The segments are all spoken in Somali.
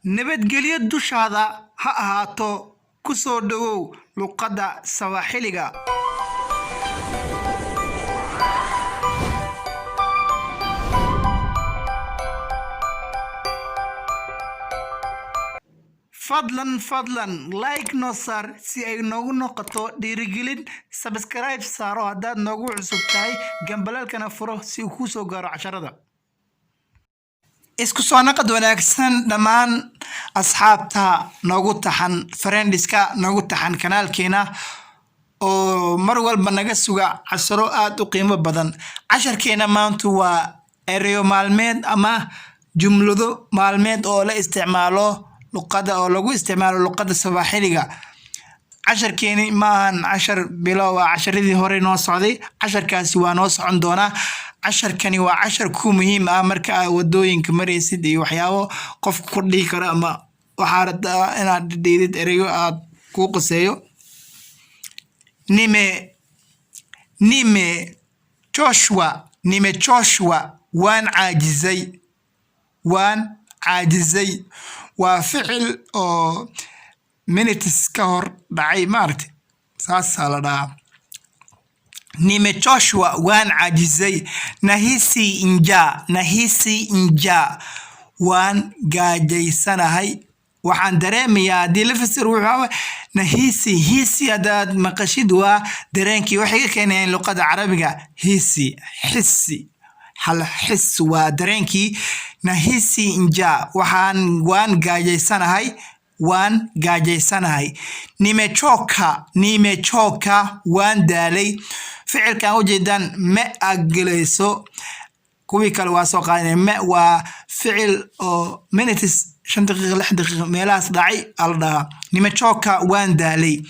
nabadgelyo dushaada ha ahaato ku soo dhawow luqadda Sawaaxiliga. fadlan like noo saar si ay noogu noqoto dhiirigelin. Subscribe saaro haddaad noogu cusub tahay, gambalaalkana furo si uu kuu soo gaaro casharada. isku soo naqad wanaagsan dhammaan asxaabta noogu taxan friendiska noogu taxan kanaalkeena oo mar walba naga suga casharo aad u qiimo badan. casharkeena maanta waa ereyo maalmeed ama jumlado maalmeed oo la isticmaalo luqadda oo lagu isticmaalo luqadda Sawaaxiliga. casharkeeni maahan cashar bilow ah, casharadii hore noo socday. casharkaasi waa noo socon doonaa. casharkani waa cashar ku muhiim ah marka aad wadooyinka maraysid iyo waxyaabo qof ku dhihi karo ama waxaad rabtaa inaad dhigid ereyo aad ku qaseeyo. Joshua waan caajizay waa ficil oo minutes ka hor dhacay maartay saasa la dhahaa. Joshua waan caajizay. Nahisi inja waan gaajaysanahay. waxaan dareemayaa haddii la fasir wuxuu nahisi hadaad maqashid waa dareenkii waxay ka keenayaan luqadda carabiga hissi waa dareenkii. nahisi inja waan gaajaysanahay. nimechoka waan daalay. ficilkan ujeedaan ma agelayso kuwii kale waa soo qaadanay. ma waa ficil oo minutes 5 daqiiqo 6 daqiiqo meelahaas dhacay ala dhahaa. nimechoka waan daalay.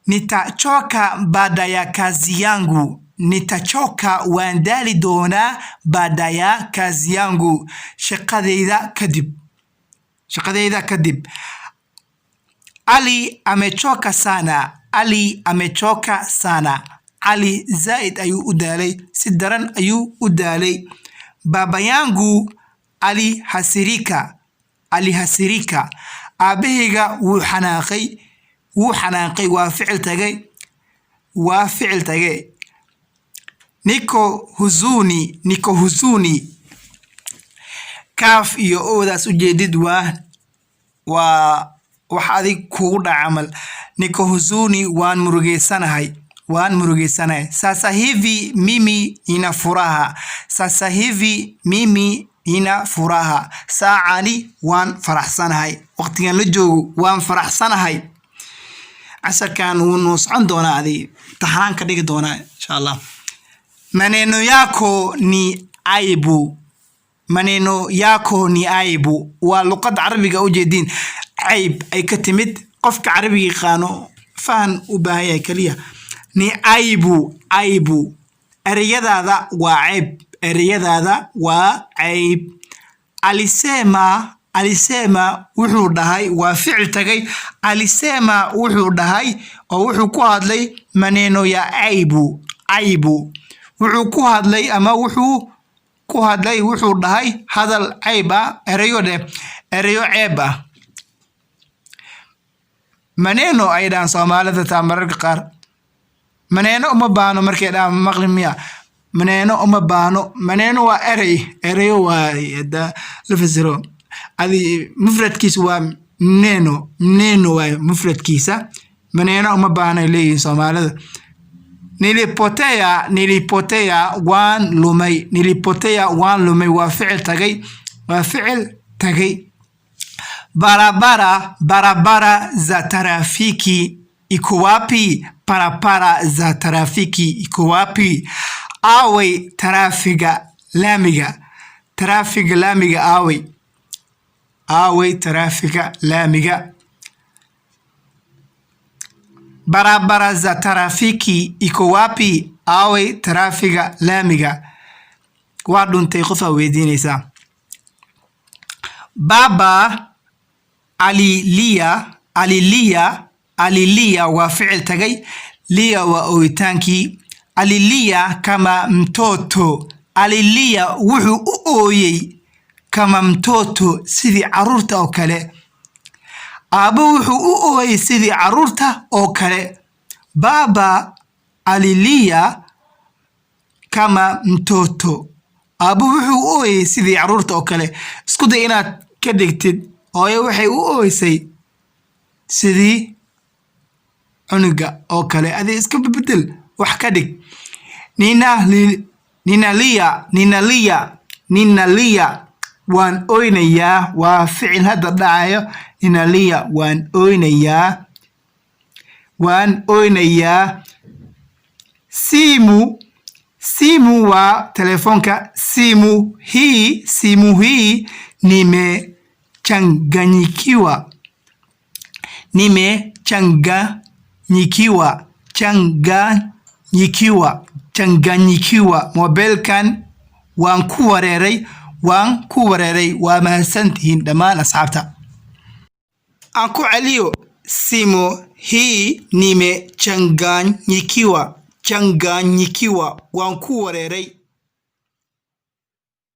nitachoka baada ya kazi yangu. nitachoka waan daali doonaa baada ya kazi yangu shaqadeyda kadib. Ali amechoka sana. Ali zaid ayuu u daalay, si daran ayuu u daalay. baba yangu alihasirika. aabahayga wuu xanaaqay waa ficil tagay. niko huzuni kaaf iyo oodaas ujeedid waa wax adig kugu dhaca camal. niko huzuni waan murugeysanahay. sasa hivi mimi nina furaha. saacani waan faraxsanahay. waqtigan la joogo waan faraxsanahay. casharkan wuu noo socon doonaa adi taxaan ka dhigi doonaa insha Allah. maneno yako ni aibu waa luqadda carabiga ujeedin ayb ay ka timid. qofka carabiga yaqaano fahan u baahan yahay kaliya. ni aibu ereyadaada waa ayb. alisema wuxuu dhahay waa ficil tagay. alisema wuxuu dhahay oo wuxuu ku hadlay maneno ya aibu. wuxuu ku hadlay ama wuxuu dhahay hadal ayb ah. ereyo ceeb ah. maneno ay dhaan Soomaalida taa mararka qaar maneno uma baano markay dhaan maqli miya. maneno uma baano. maneno waa ereyo waa la fasiro adi mufradkiisa waa mneno waa mufradkiisa. maneno uma baano ay leeyihiin Soomaalida. nilipotea waan lumay waa ficil tagay. barabara za tarafiki iko wapi? barabara za tarafiki iko wapi? away tarafiga laamiga away tarafiga laamiga. barabara za tarafiki iko wapi? away tarafiga laamiga. waa dhuntay qofa weydiinaysa. baba alilia waa ficil tagay. lia waa ooyitaankii. alilia kama mtoto. alilia wuxuu u ooyey kama mtoto sidii caruurta oo kale. aabbo wuxuu u ooyay sidii carruurta oo kale. Baba alilia kama mtoto. Aabbo wuxuu u ooyay sidii carruurta oo kale. Isku day inaad ka dhigtid hooyo waxay u ooysay sidii cunuga oo kale. Adii iska bedel wax ka dhig. Ninalia waan oynayaa. waa ficil hadda dhacayo. Ninalia waan oynayaa. Simu waa telefonka. Simu hii nimechanganyikiwa. Mobilkan waan ku wareeray. waa mahadsantihiin dhammaan asxaabta. aan ku celiyo. Simu hii nimechanganyikiwa. waan ku wareeray.